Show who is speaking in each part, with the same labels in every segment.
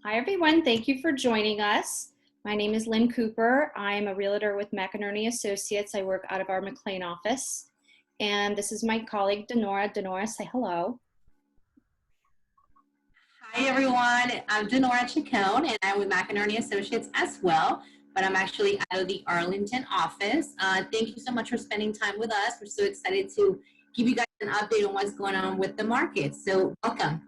Speaker 1: Hi, everyone. Thank you for joining us. My name is Lynn Cooper. I'm a realtor with McInerney Associates. I work out of our McLean office. And this is my colleague, Denora. Denora, say hello.
Speaker 2: Hi, everyone. I'm Denora Chacon, and I'm with McInerney Associates as well, but I'm actually out of the Arlington office. Thank you so much for spending time with us. We're so excited to give you guys an update on what's going on with the market. So welcome.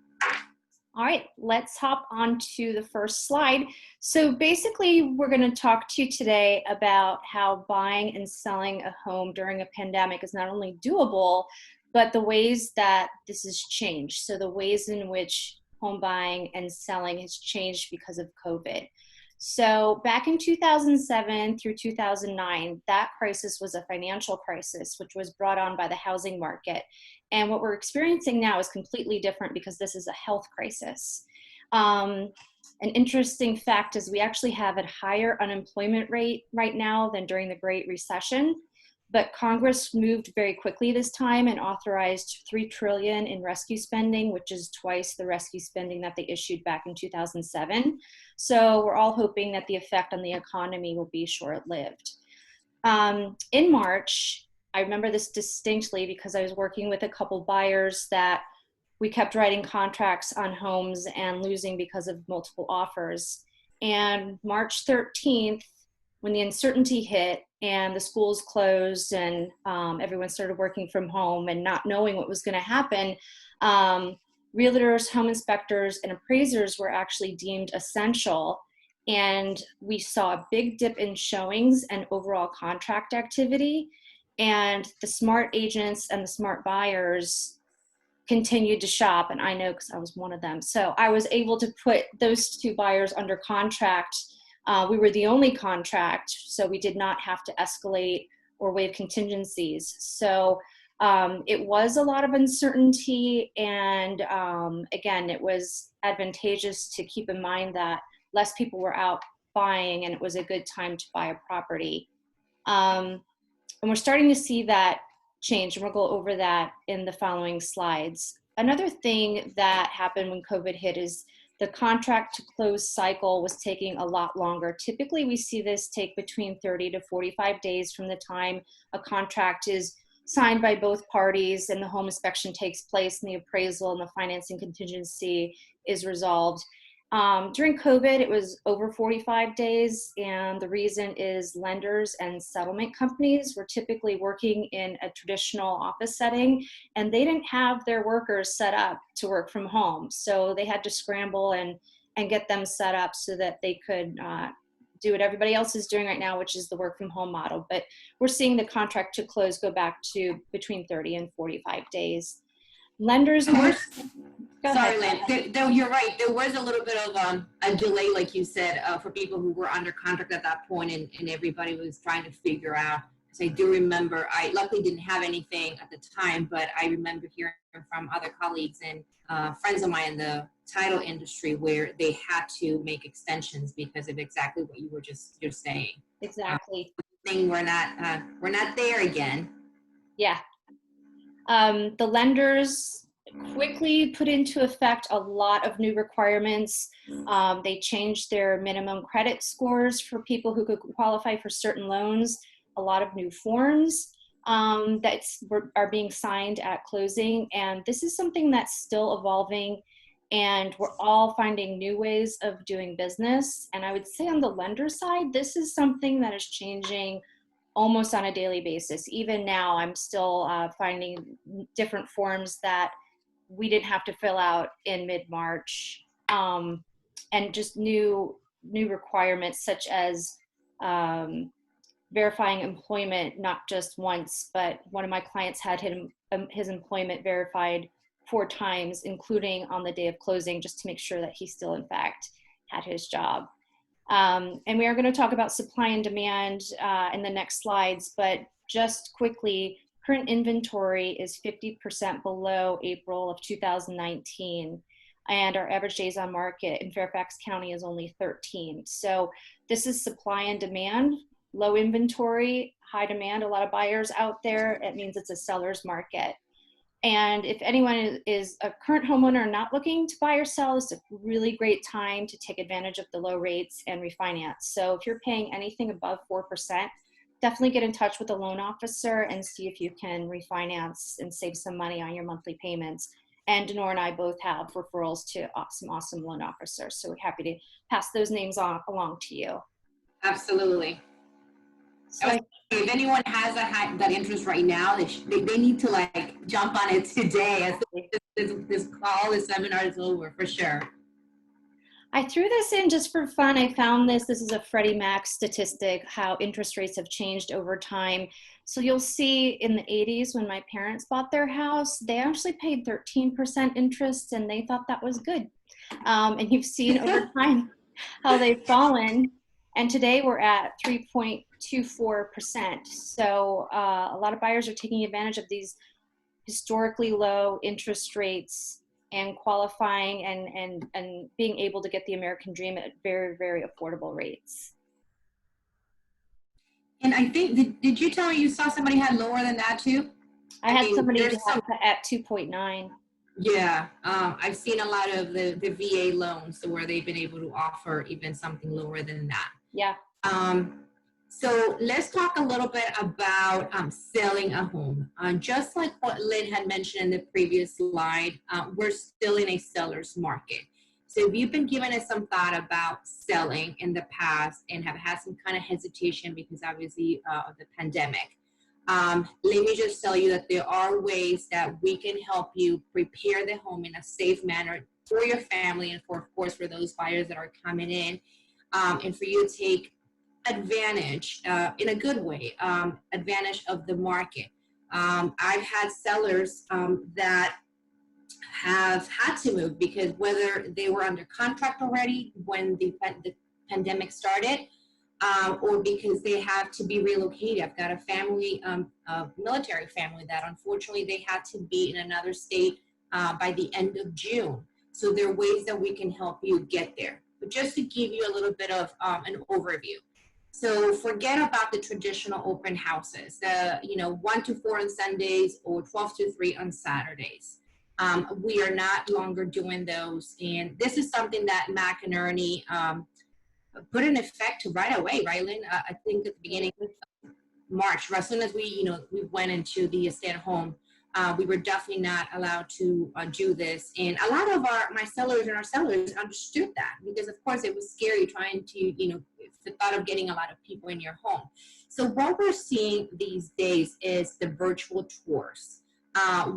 Speaker 1: All right, let's hop on to the first slide. So basically, we're going to talk to you today about how buying and selling a home during a pandemic is not only doable, but the ways that this has changed. So the ways in which home buying and selling has changed because of COVID. So back in 2007 through 2009, that crisis was a financial crisis, which was brought on by the housing market. And what we're experiencing now is completely different because this is a health crisis. An interesting fact is we actually have a higher unemployment rate right now than during the Great Recession. But Congress moved very quickly this time and authorized $3 trillion in rescue spending, which is twice the rescue spending that they issued back in 2007. So we're all hoping that the effect on the economy will be short-lived. In March, I remember this distinctly because I was working with a couple buyers that we kept writing contracts on homes and losing because of multiple offers. And March 13th, when the uncertainty hit and the schools closed and everyone started working from home and not knowing what was going to happen, realtors, home inspectors, and appraisers were actually deemed essential. And we saw a big dip in showings and overall contract activity. And the smart agents and the smart buyers continued to shop. And I know because I was one of them. So I was able to put those two buyers under contract. We were the only contract, so we did not have to escalate or waive contingencies. So it was a lot of uncertainty. And again, it was advantageous to keep in mind that less people were out buying and it was a good time to buy a property. And we're starting to see that change, and we'll go over that in the following slides. Another thing that happened when COVID hit is the contract to close cycle was taking a lot longer. Typically, we see this take between 30 to 45 days from the time a contract is signed by both parties and the home inspection takes place and the appraisal and the financing contingency is resolved. During COVID, it was over 45 days, and the reason is lenders and settlement companies were typically working in a traditional office setting, and they didn't have their workers set up to work from home. So they had to scramble and get them set up so that they could do what everybody else is doing right now, which is the work from home model. But we're seeing the contract to close go back to between 30 and 45 days. Lenders more.
Speaker 2: Sorry, Lynn. You're right. There was a little bit of a delay, like you said, for people who were under contract at that point, and everybody was trying to figure out. Because I do remember, I luckily didn't have anything at the time, but I remember hearing from other colleagues and friends of mine in the title industry where they had to make extensions because of exactly what you were just saying.
Speaker 1: Exactly.
Speaker 2: We're not there again.
Speaker 1: Yeah. The lenders quickly put into effect a lot of new requirements. They changed their minimum credit scores for people who could qualify for certain loans, a lot of new forms that are being signed at closing. And this is something that's still evolving, and we're all finding new ways of doing business. And I would say on the lender side, this is something that is changing almost on a daily basis. Even now, I'm still finding different forms that we didn't have to fill out in mid-March, and just new requirements such as verifying employment, not just once, but one of my clients had his employment verified 4 times, including on the day of closing, just to make sure that he still, in fact, had his job. And we are going to talk about supply and demand in the next slides, but just quickly, current inventory is 50% below April of 2019, and our average days on market in Fairfax County is only 13. So this is supply and demand, low inventory, high demand, a lot of buyers out there. It means it's a seller's market. And if anyone is a current homeowner not looking to buy or sell, it's a really great time to take advantage of the low rates and refinance. So if you're paying anything above 4%, definitely get in touch with a loan officer and see if you can refinance and save some money on your monthly payments. And Denora and I both have referrals to awesome loan officers. So we're happy to pass those names on along to you.
Speaker 2: Absolutely.
Speaker 1: So
Speaker 2: If anyone has that interest right now, they need to like jump on it today as this call, this seminar is over for sure.
Speaker 1: I threw this in just for fun. I found this. This is a Freddie Mac statistic, how interest rates have changed over time. So you'll see in the 80s when my parents bought their house, they actually paid 13% interest and they thought that was good. And you've seen over time how they've fallen. And today we're at 3.24%. So a lot of buyers are taking advantage of these historically low interest rates and qualifying and being able to get the American dream at very affordable rates.
Speaker 2: And I think, did you tell me you saw somebody had lower than that too?
Speaker 1: I had somebody at 2.9.
Speaker 2: Yeah, I've seen a lot of the VA loans where they've been able to offer even something lower than that.
Speaker 1: Yeah.
Speaker 2: So let's talk a little bit about selling a home. Just like what Lynn had mentioned in the previous slide, we're still in a seller's market. So if you've been giving it some thought about selling in the past and have had some kind of hesitation because obviously of the pandemic, let me just tell you that there are ways that we can help you prepare the home in a safe manner for your family and for, of course, for those buyers that are coming in, and for you to take advantage in a good way, advantage of the market. I've had sellers that have had to move because whether they were under contract already when the pandemic started, or because they have to be relocated. I've got a family, a military family that unfortunately they had to be in another state by the end of June. So there are ways that we can help you get there. But just to give you a little bit of an overview. So forget about the traditional open houses, 1 to 4 on Sundays or 12 to 3 on Saturdays. We are not longer doing those. And this is something that Mac and Ernie put in effect right away, right, Lynn? I think at the beginning of March, as soon as we went into the stay-at-home, we were definitely not allowed to do this. And a lot of my sellers understood that because, of course, it was scary trying to, the thought of getting a lot of people in your home. So what we're seeing these days is the virtual tours.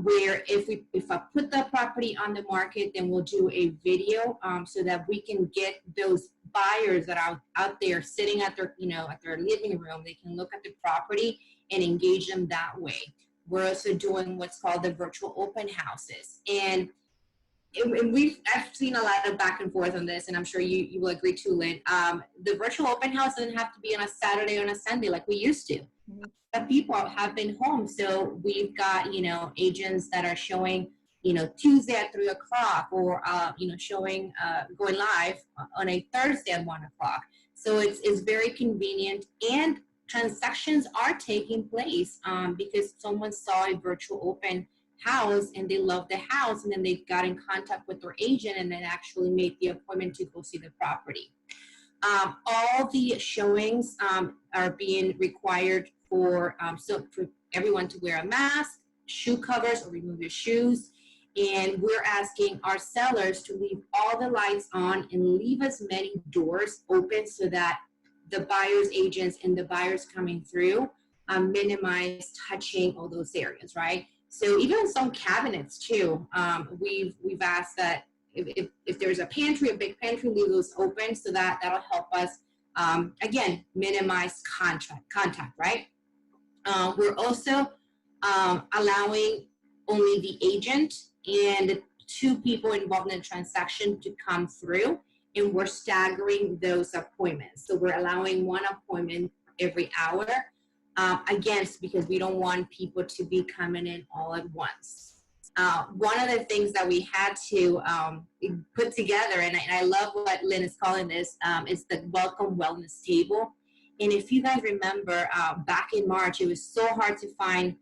Speaker 2: Where if I put the property on the market, then we'll do a video so that we can get those buyers that are out there sitting at their, at their living room. They can look at the property and engage them that way. We're also doing what's called the virtual open houses. And I've seen a lot of back and forth on this, and I'm sure you will agree too, Lynn. The virtual open house doesn't have to be on a Saturday or on a Sunday like we used to. Mm-hmm. People have been home, so we've got agents that are showing Tuesday at 3 o'clock, or showing going live on a Thursday at 1 o'clock. So it's very convenient, and transactions are taking place because someone saw a virtual open house and they loved the house, and then they got in contact with their agent and then actually made the appointment to go see the property. All the showings are being required for everyone to wear a mask, shoe covers, or remove your shoes. And we're asking our sellers to leave all the lights on and leave as many doors open so that the buyer's agents and the buyers coming through minimize touching all those areas, right? So even some cabinets too, we've asked that if there's a pantry, a big pantry, leave those open so that'll help us, again, minimize contact, right? We're also allowing only the agent and 2 people involved in the transaction to come through, and we're staggering those appointments. So we're allowing 1 appointment every hour. Again, because we don't want people to be coming in all at once. One of the things that we had to put together, and I love what Lynn is calling this, is the Welcome Wellness Table. And if you guys remember, back in March, it was so hard to find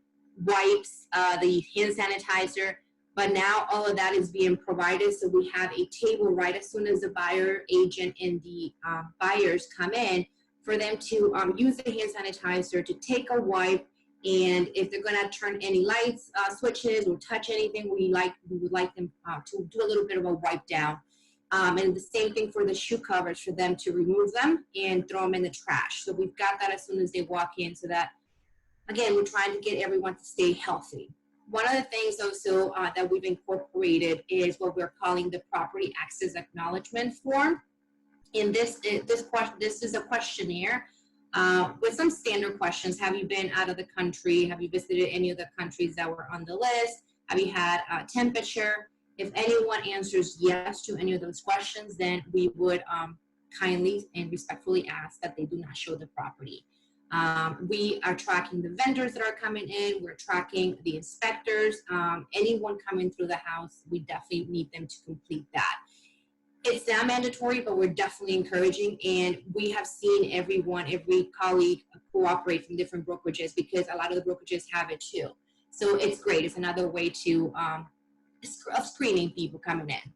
Speaker 2: wipes, the hand sanitizer, but now all of that is being provided. So we have a table right as soon as the buyer agent and the buyers come in for them to use the hand sanitizer, to take a wipe, and if they're gonna turn any lights, switches, or touch anything, we would like them to do a little bit of a wipe down. And the same thing for the shoe covers, for them to remove them and throw them in the trash. So we've got that as soon as they walk in, so that, again, we're trying to get everyone to stay healthy. One of the things also that we've incorporated is what we're calling the property access acknowledgement form. And this is a questionnaire with some standard questions. Have you been out of the country? Have you visited any of the countries that were on the list? Have you had a temperature? If anyone answers yes to any of those questions, then we would kindly and respectfully ask that they do not show the property. We are tracking the vendors that are coming in. We're tracking the inspectors. Anyone coming through the house, we definitely need them to complete that. It's not mandatory, but we're definitely encouraging. And we have seen every colleague cooperate from different brokerages, because a lot of the brokerages have it too. So it's great. It's another way to of screening people coming in.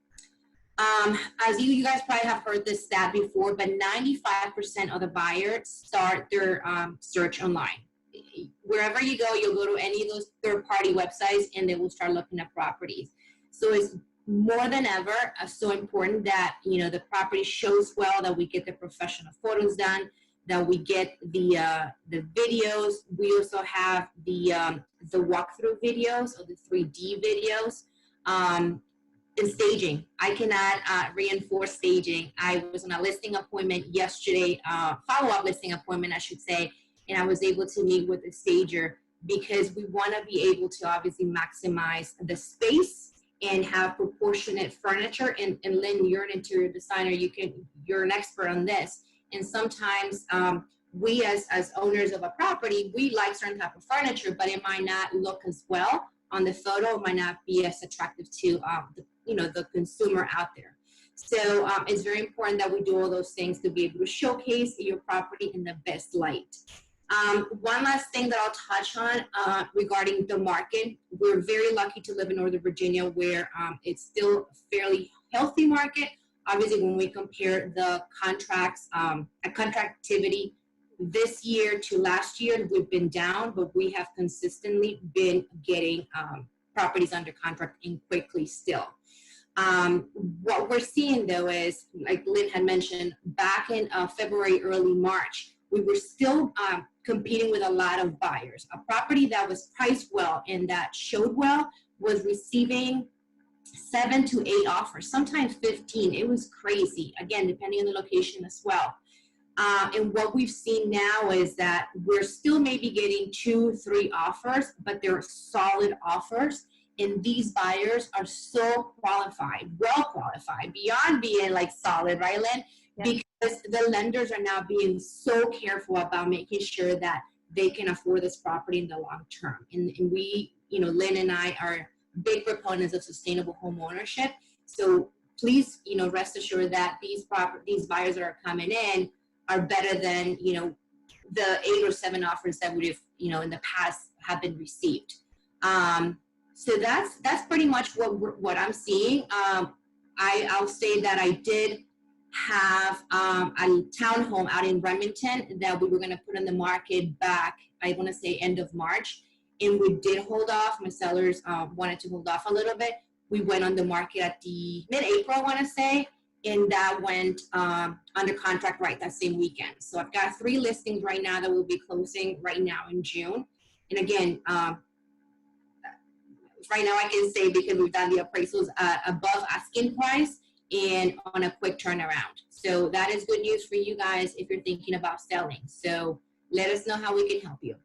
Speaker 2: As you guys probably have heard this stat before, but 95% of the buyers start their search online. Wherever you go, you'll go to any of those third-party websites and they will start looking at properties. So it's more than ever so important that, you know, the property shows well, that we get the professional photos done, that we get the videos. We also have the walkthrough videos, or the 3D videos. And staging. I cannot reinforce staging. I was on a listing appointment yesterday, follow-up listing appointment, I should say, and I was able to meet with a stager, because we want to be able to obviously maximize the space and have proportionate furniture. And Lynn, you're an interior designer. You're an expert on this. And sometimes we as owners of a property, we like certain type of furniture, but it might not look as well on the photo. It might not be as attractive to the consumer out there. So it's very important that we do all those things to be able to showcase your property in the best light. One last thing that I'll touch on regarding the market. We're very lucky to live in Northern Virginia, where it's still a fairly healthy market. Obviously, when we compare the contract activity this year to last year, we've been down, but we have consistently been getting properties under contract in quickly still. What we're seeing though is, like Lynn had mentioned, back in February, early March, we were still competing with a lot of buyers. A property that was priced well and that showed well was receiving 7 to 8 offers, sometimes 15. It was crazy, again, depending on the location as well. And what we've seen now is that we're still maybe getting 2, 3 offers, but they're solid offers. And these buyers are so qualified, well qualified, beyond being like solid, right, Lynn? Yeah. Because the lenders are now being so careful about making sure that they can afford this property in the long term. And we, Lynn and I are big proponents of sustainable home ownership. So please, rest assured that these buyers that are coming in are better than, the 8 or 7 offers that would have, in the past have been received. So that's pretty much what I'm seeing. I'll say that I did have a townhome out in Remington that we were going to put on the market back, I want to say end of March, and we did hold off. My sellers wanted to hold off a little bit. We went on the market at the mid-April, I want to say, and that went under contract right that same weekend. So I've got 3 listings right now that will be closing right now in June. And again, right now I can say, because we've done the appraisals above asking price and on a quick turnaround. So that is good news for you guys if you're thinking about selling. So let us know how we can help you.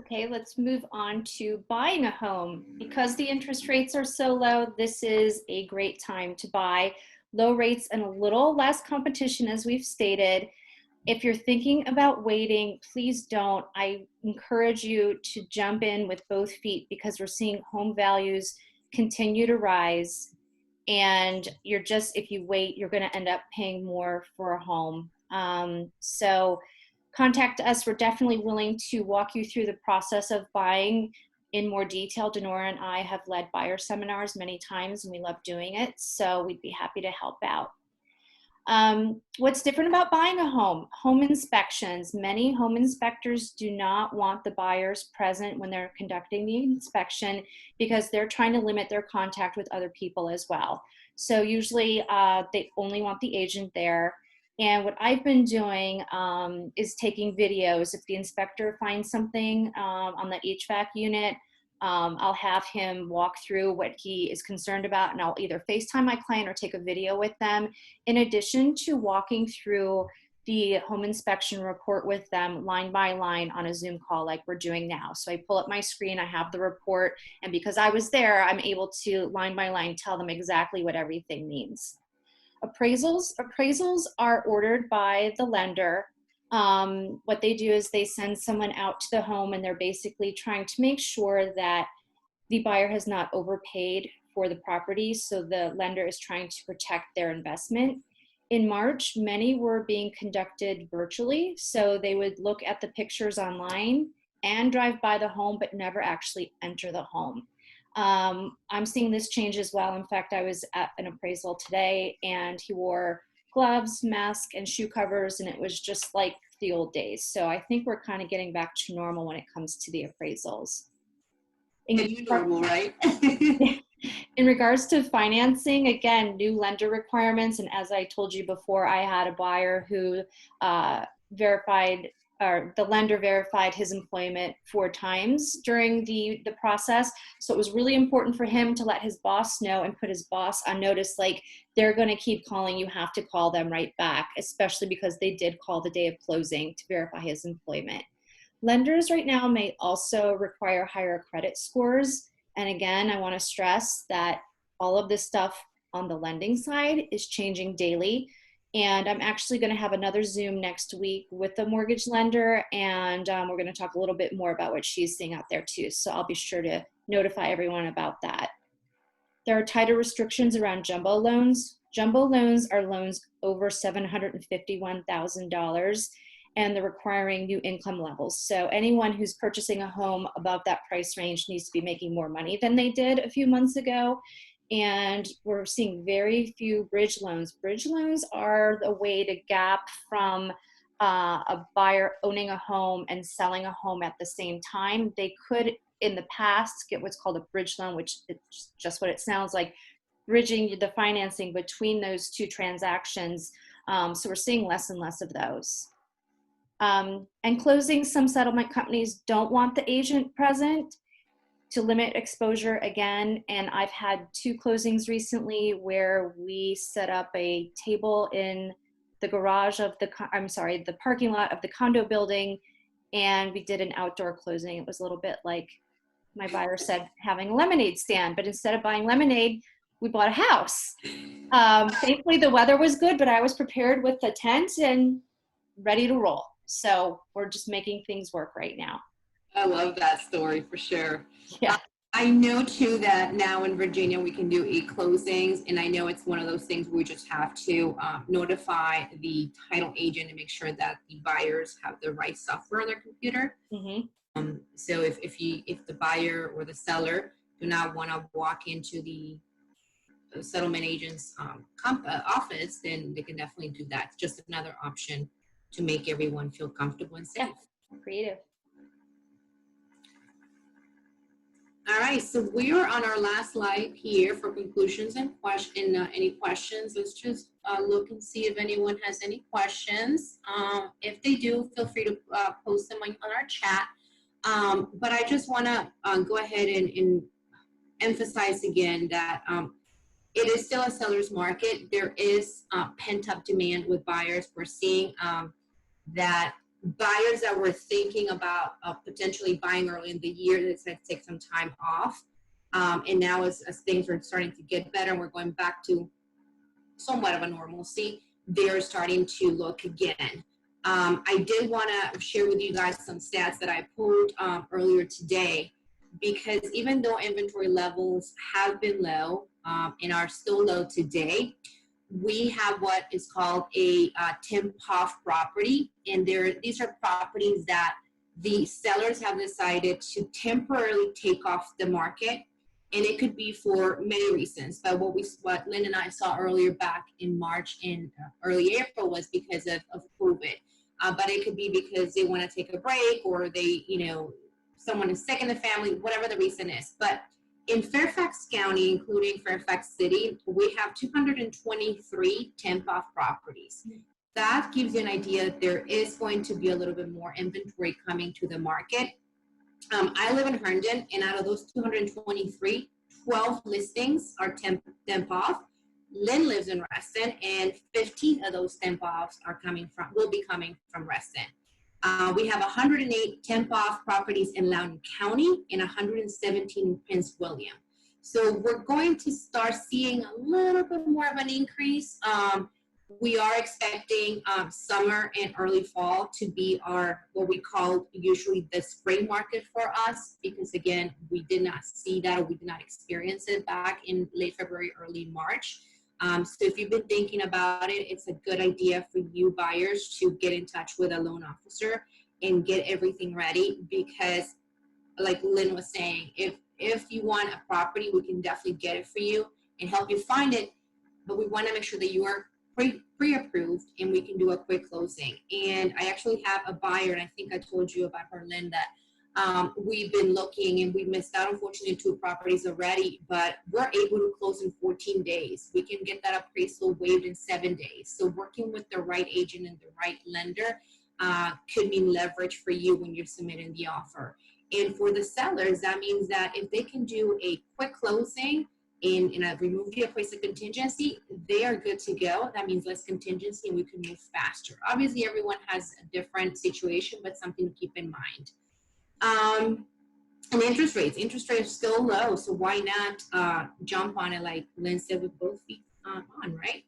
Speaker 1: Okay, let's move on to buying a home. Because the interest rates are so low, this is a great time to buy. Low rates and a little less competition, as we've stated. If you're thinking about waiting, please don't. I encourage you to jump in with both feet, because we're seeing home values continue to rise. And if you wait, you're going to end up paying more for a home. So contact us. We're definitely willing to walk you through the process of buying in more detail. Denora and I have led buyer seminars many times and we love doing it. So we'd be happy to help out. What's different about buying a home? Home inspections. Many home inspectors do not want the buyers present when they're conducting the inspection because they're trying to limit their contact with other people as well. So usually they only want the agent there. And what I've been doing is taking videos. If the inspector finds something on the HVAC unit, I'll have him walk through what he is concerned about, and I'll either FaceTime my client or take a video with them, in addition to walking through the home inspection report with them line by line on a Zoom call like we're doing now. So I pull up my screen, I have the report, and because I was there, I'm able to line by line tell them exactly what everything means. Appraisals are ordered by the lender. What they do is they send someone out to the home and they're basically trying to make sure that the buyer has not overpaid for the property. So the lender is trying to protect their investment. In March, many were being conducted virtually. So they would look at the pictures online and drive by the home, but never actually enter the home. I'm seeing this change as well. In fact, I was at an appraisal today and he wore gloves, mask, and shoe covers, and it was just like the old days. So I think we're kind of getting back to normal when it comes to the appraisals.
Speaker 2: Normal, right?
Speaker 1: In regards to financing, again, new lender requirements. And as I told you before, I had a buyer who the lender verified his employment 4 times during the process. So it was really important for him to let his boss know and put his boss on notice, like, they're going to keep calling, you have to call them right back, especially because they did call the day of closing to verify his employment. Lenders right now may also require higher credit scores. And again, I want to stress that all of this stuff on the lending side is changing daily. And I'm actually going to have another Zoom next week with the mortgage lender, and we're going to talk a little bit more about what she's seeing out there too. So I'll be sure to notify everyone about that. There are tighter restrictions around jumbo loans. Jumbo loans are loans over $751,000, and they're requiring new income levels. So anyone who's purchasing a home above that price range needs to be making more money than they did a few months ago. And we're seeing very few bridge loans. Bridge loans are the way to gap from a buyer owning a home and selling a home at the same time. They could, in the past, get what's called a bridge loan, which is just what it sounds like, bridging the financing between those two transactions. So we're seeing less and less of those. And closing, some settlement companies don't want the agent present to limit exposure again. And I've had 2 closings recently where we set up a table in the garage of the parking lot of the condo building, and we did an outdoor closing. It was a little bit like my buyer said, having a lemonade stand, but instead of buying lemonade, we bought a house. Thankfully the weather was good, but I was prepared with a tent and ready to roll. So we're just making things work right now.
Speaker 2: I love that story for sure.
Speaker 1: Yeah.
Speaker 2: I know too that now in Virginia we can do e-closings, and I know it's one of those things where we just have to notify the title agent and make sure that the buyers have the right software on their computer. Mm-hmm. So if the buyer or the seller do not want to walk into the settlement agent's office, then they can definitely do that. It's just another option to make everyone feel comfortable and safe.
Speaker 1: Yeah. Creative.
Speaker 2: All right, so we are on our last slide here for conclusions and any questions. Let's just look and see if anyone has any questions. If they do, feel free to post them on our chat. But I just want to go ahead and emphasize again that it is still a seller's market. There is pent-up demand with buyers. We're seeing that buyers that were thinking about potentially buying early in the year, it's going to take some time off. And now as things are starting to get better and we're going back to somewhat of a normalcy, they're starting to look again. I did want to share with you guys some stats that I pulled earlier today, because even though inventory levels have been low and are still low today, we have what is called a tip-off property. And these are properties that the sellers have decided to temporarily take off the market. And it could be for many reasons. But what Lynn and I saw earlier back in March and early April was because of COVID. But it could be because they want to take a break, or they, someone is sick in the family, whatever the reason is. But in Fairfax County, including Fairfax City, we have 223 temp-off properties. That gives you an idea that there is going to be a little bit more inventory coming to the market. I live in Herndon, and out of those 223, 12 listings are temp-off. Lynn lives in Reston, and 15 of those temp-offs will be coming from Reston. We have 108 temp-off properties in Loudoun County and 117 in Prince William. So we're going to start seeing a little bit more of an increase. We are expecting summer and early fall to be what we call usually the spring market for us, because again, we did not see that, or we did not experience it back in late February, early March. So if you've been thinking about it, it's a good idea for you buyers to get in touch with a loan officer and get everything ready, because like Lynn was saying, if you want a property, we can definitely get it for you and help you find it, but we want to make sure that you are pre-approved and we can do a quick closing. And I actually have a buyer, and I think I told you about her, Lynn, that we've been looking, and we missed out, unfortunately, 2 properties already, but we're able to close in 14 days. We can get that appraisal waived in 7 days. So working with the right agent and the right lender could mean leverage for you when you're submitting the offer. And for the sellers, that means that if they can do a quick closing and remove the appraisal contingency, they are good to go. That means less contingency, and we can move faster. Obviously, everyone has a different situation, but something to keep in mind. And interest rates are still low, so why not jump on it, like Lynn said, with both feet on, right?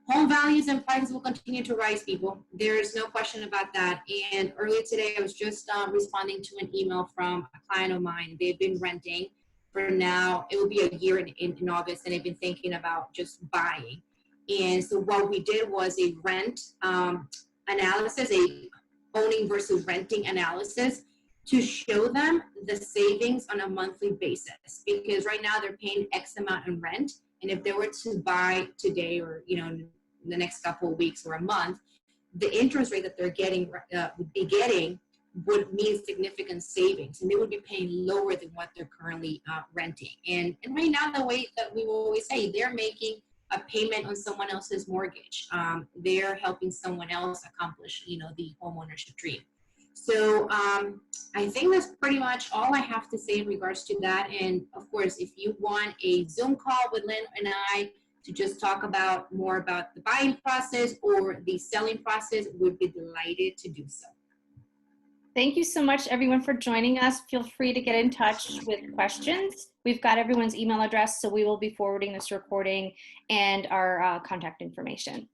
Speaker 2: Home values and prices will continue to rise, people. There's no question about that. And earlier today, I was just responding to an email from a client of mine. They've been renting for now, it will be a year in August, and they've been thinking about just buying. And so what we did was a rent analysis, a owning versus renting analysis, to show them the savings on a monthly basis, because right now they're paying X amount in rent. And if they were to buy today, or, in the next couple of weeks or a month, the interest rate that they're getting would mean significant savings, and they would be paying lower than what they're currently renting. And right now, the way that we will always say, they're making a payment on someone else's mortgage. They're helping someone else accomplish, the homeownership dream. So I think that's pretty much all I have to say in regards to that. And of course, if you want a Zoom call with Lynn and I to just talk more about the buying process or the selling process, we'd be delighted to do so.
Speaker 1: Thank you so much, everyone, for joining us. Feel free to get in touch with questions. We've got everyone's email address, so we will be forwarding this recording and our contact information.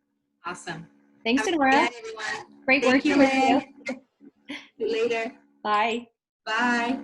Speaker 2: Awesome.
Speaker 1: Thanks, Nora.
Speaker 2: Everyone.
Speaker 1: Great working with you.
Speaker 2: See you later.
Speaker 1: Bye.
Speaker 2: Bye.